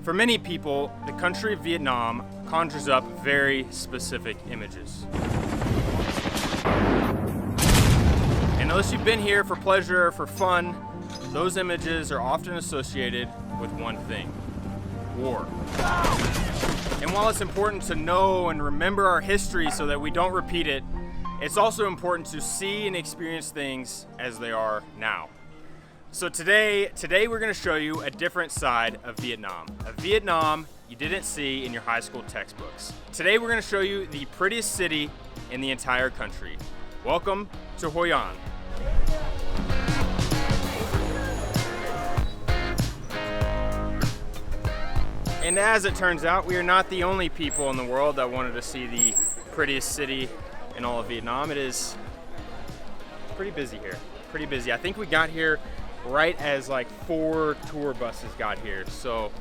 For many people, the country of Vietnam conjures up very specific images. And unless you've been here for pleasure or for fun, those images are often associated with one thing: war. And while it's important to know and remember our history so that we don't repeat it, it's also important to see and experience things as they are now. So today we're going to show you a different side of Vietnam, a Vietnam you didn't see in your high school textbooks. Today we're going to show you the prettiest city in the entire country. Welcome to Hoi An. And as it turns out, we are not the only people in the world that wanted to see the prettiest city in all of Vietnam. It is pretty busy here, pretty busy. I think we got here right as like 4 tour buses got here, so.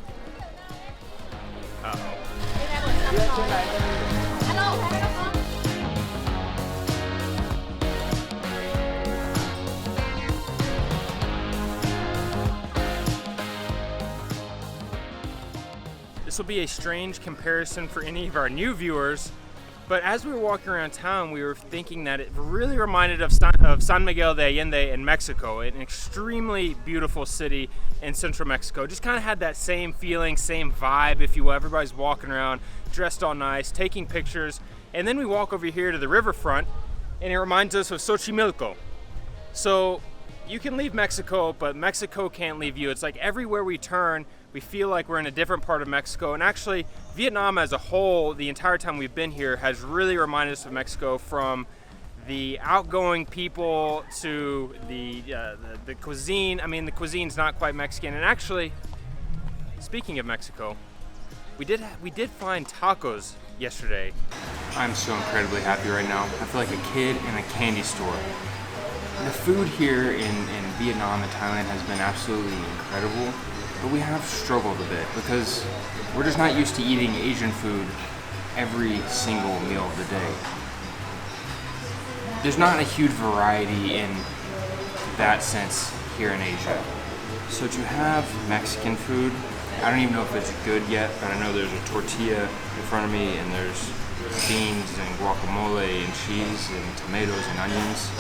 This will be a strange comparison for any of our new viewers, but as we were walking around town, we were thinking that it really reminded of San Miguel de Allende in Mexico, an extremely beautiful city in central Mexico. Just kind of had that same feeling, same vibe, if you will. Everybody's walking around, dressed all nice, taking pictures. And then we walk over here to the riverfront, and it reminds us of Xochimilco. So you can leave Mexico, but Mexico can't leave you. It's like everywhere we turn, we feel like we're in a different part of Mexico. And actually, Vietnam as a whole, the entire time we've been here, has really reminded us of Mexico, from the outgoing people to the cuisine. I mean, the cuisine's not quite Mexican. And actually, speaking of Mexico, we did find tacos yesterday. I'm so incredibly happy right now. I feel like a kid in a candy store. The food here in Vietnam and Thailand has been absolutely incredible, but we have struggled a bit because we're just not used to eating Asian food every single meal of the day. There's not a huge variety in that sense here in Asia. So to have Mexican food, I don't even know if it's good yet, but I know there's a tortilla in front of me, and there's beans and guacamole and cheese and tomatoes and onions.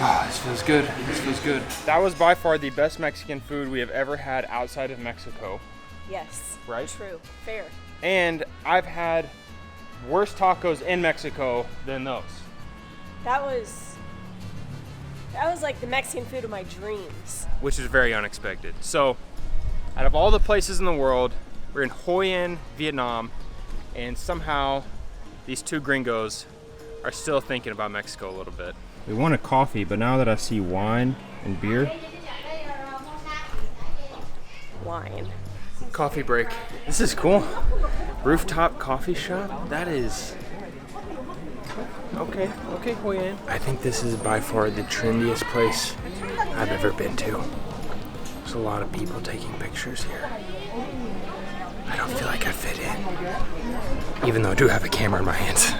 Ah, this feels good. This feels good. That was by far the best Mexican food we have ever had outside of Mexico. Yes. Right? True. Fair. And I've had worse tacos in Mexico than those. That was like the Mexican food of my dreams. Which is very unexpected. So, out of all the places in the world, we're in Hoi An, Vietnam, and somehow these two gringos are still thinking about Mexico a little bit. We wanted coffee, but now that I see wine and beer. Wine. Coffee break. This is cool. Rooftop coffee shop? That is... Okay, Hoi An. I think this is by far the trendiest place I've ever been to. There's a lot of people taking pictures here. I don't feel like I fit in, even though I do have a camera in my hands.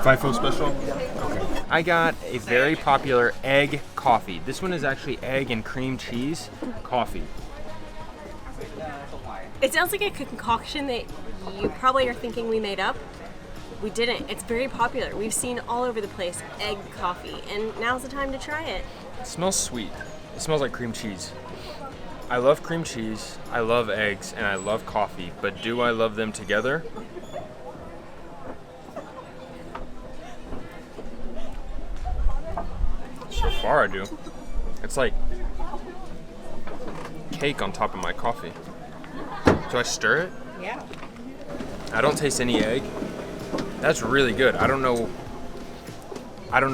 FIFO special? Okay. I got a very popular egg coffee. This one is actually egg and cream cheese coffee. It sounds like a concoction that you probably are thinking we made up. We didn't. It's very popular. We've seen all over the place egg coffee, and now's the time to try it. It smells sweet. It smells like cream cheese. I love cream cheese, I love eggs, and I love coffee, but do I love them together? So far I do. It's like cake on top of my coffee. Do I stir it? Yeah. I don't taste any egg. That's really good. I don't know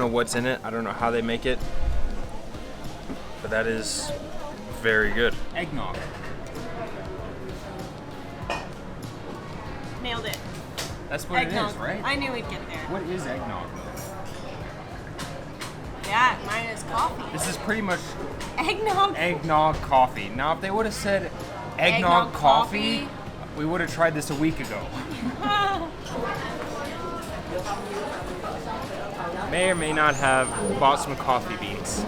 what's in it. I don't know how they make it. But that is very good. Eggnog. Nailed it. That's what Eggnog. it is, right? I knew we'd get there. What is eggnog? Yeah, mine is coffee. This is pretty much Eggnog coffee. Now, if they would have said eggnog coffee, we would have tried this a week ago. May or may not have bought some coffee beans.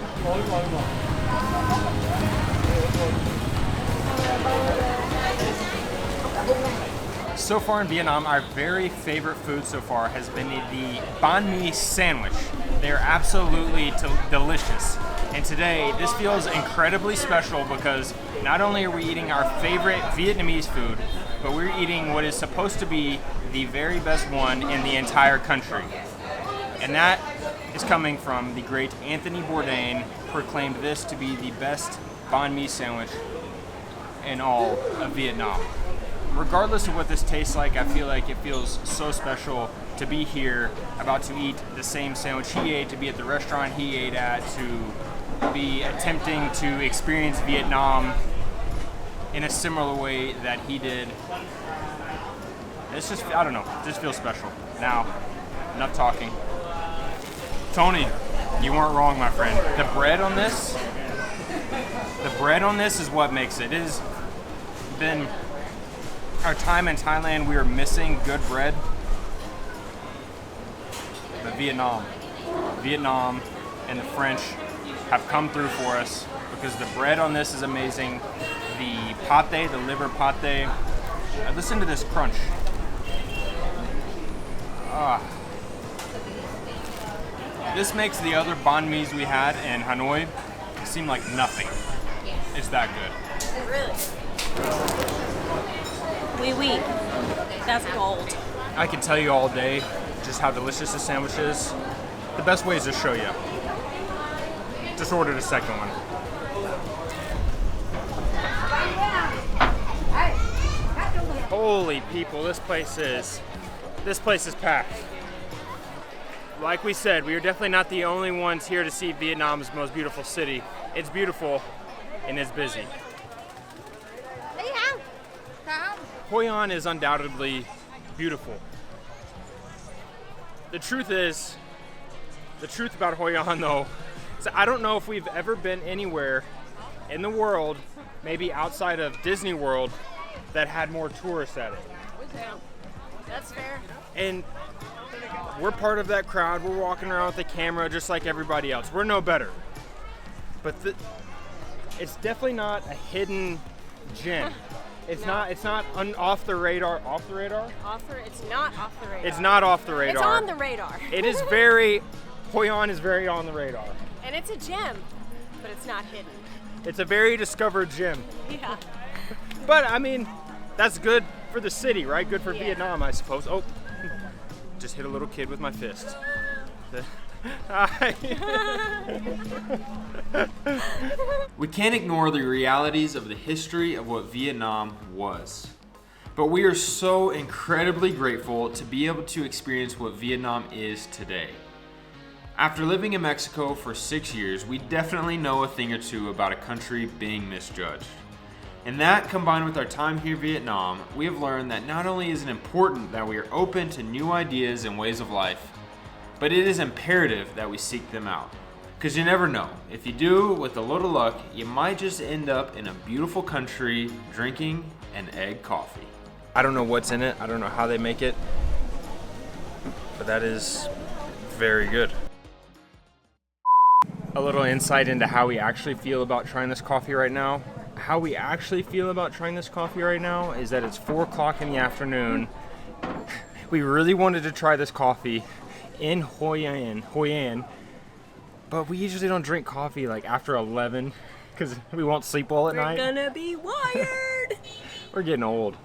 So far in Vietnam, our very favorite food so far has been the banh mi sandwich. They're absolutely delicious. And today, this feels incredibly special because not only are we eating our favorite Vietnamese food, but we're eating what is supposed to be the very best one in the entire country. And that is coming from the great Anthony Bourdain, proclaimed this to be the best banh mi sandwich in all of Vietnam. Regardless of what this tastes like, I feel like it feels so special to be here, about to eat the same sandwich he ate, to be at the restaurant he ate at, to be attempting to experience Vietnam in a similar way that he did. It's just, I don't know, it just feels special. Now, enough talking. Tony, you weren't wrong, my friend. The bread on this is what makes it. It has been our time in Thailand, we were missing good bread. But Vietnam and the French have come through for us because the bread on this is amazing. The pate, the liver pate. Listen to this crunch. This makes the other banh mi's we had in Hanoi seem like nothing. It's that good. Really? Oui. That's gold. I can tell you all day just how delicious this sandwich is. The best way is to show you. Just ordered a second one. Holy people, this place is packed. Like we said, we are definitely not the only ones here to see Vietnam's most beautiful city. It's beautiful and it's busy. Hoi An is undoubtedly beautiful. The truth about Hoi An though, is I don't know if we've ever been anywhere in the world, maybe outside of Disney World, that had more tourists at it. That's fair. And we're part of that crowd. We're walking around with the camera just like everybody else. We're no better. But it's definitely not a hidden gem. It's not off the radar. Off the radar? It's not off the radar. It's not off the radar. It's on the radar. It is Hoi An is very on the radar. And it's a gem, but it's not hidden. It's a very discovered gem. Yeah. But I mean, that's good for the city, right? Good for Vietnam, I suppose. Oh, just hit a little kid with my fist. We can't ignore the realities of the history of what Vietnam was. But we are so incredibly grateful to be able to experience what Vietnam is today. After living in Mexico for 6 years, we definitely know a thing or two about a country being misjudged. And that, combined with our time here in Vietnam, we have learned that not only is it important that we are open to new ideas and ways of life, but it is imperative that we seek them out. Because you never know. If you do, with a little luck, you might just end up in a beautiful country drinking an egg coffee. I don't know what's in it. I don't know how they make it. But that is very good. A little insight into how we actually feel about trying this coffee right now. How we actually feel about trying this coffee right now is that it's 4 o'clock in the afternoon. We really wanted to try this coffee in Hoi An, but we usually don't drink coffee like after 11 because we won't sleep well at night. We're gonna be wired. We're getting old.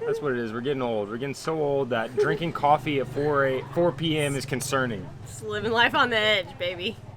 That's what it is. We're getting old. We're getting so old that drinking coffee at 4 p.m. is concerning. Just living life on the edge, baby.